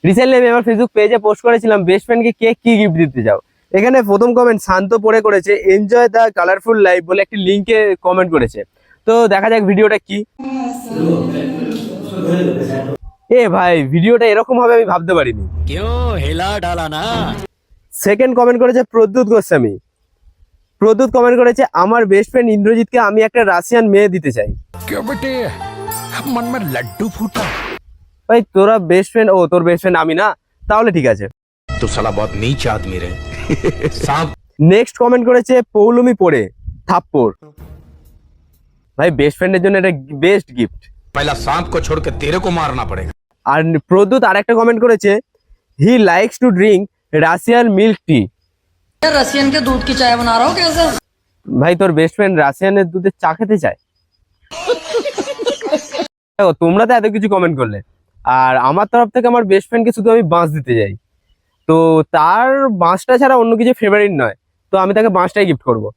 Recently আমি আমার Facebook পেজে পোস্ট করেছিলাম বেস্ট ফ্রেন্ডকে কে কি গিফট দিতে চাও। এখানে প্রথম কমেন্ট শান্ত পড়ে করেছে এনজয় দ্য কালারফুল লাইফ বলে একটি লিঙ্কে কমেন্ট করেছে। তো দেখা যাক ভিডিওটা কি। এ ভাই, ভিডিওটা এরকম হবে আমি ভাবতে পারিনি। क्यों हिला डाला ना। সেকেন্ড কমেন্ট করেছে প্রদ্যুৎ গোস্বামী। প্রদ্যুৎ কমেন্ট করেছে আমার বেস্ট ফ্রেন্ড ইন্দ্রজিৎকে আমি একটা রাশিয়ান মেয়ে দিতে চাই। क्यों बेटे मन में लड्डू फूटा। ভাই তোরা বেস্ট ফ্রেন্ড, ও তোর বেস্ট ফ্রেন্ড আমি না, তাহলে ঠিক আছে। तू साला बहुत नीच आदमी रे। सांप। নেক্সট কমেন্ট করেছে পৌলমি পড়ে থাপ্পড়। ভাই বেস্ট ফ্রেন্ডের জন্য এটা বেস্ট গিফট। पहला सांप को छोड़ के तेरे को मारना पड़ेगा। আর প্রদ্যুৎ আরেকটা কমেন্ট করেছে he likes to drink Russian milk tea. Russian के दूध की चाय बना रहा हो कैसे? ভাই তোর বেস্ট ফ্রেন্ড রাশিয়ানের দুধের চা খেতে চায়। দেখো তোমরা তো এত কিছু কমেন্ট করলে, আর আমার তরফ থেকে আমার বেস্ট ফ্রেন্ডকে শুধু আমি বাঁশ দিতে যাই। তো তার বাঁশটা ছাড়া অন্য কিছু ফেভারিট নয়, তো আমি তাকে বাঁশটাই গিফট করবো।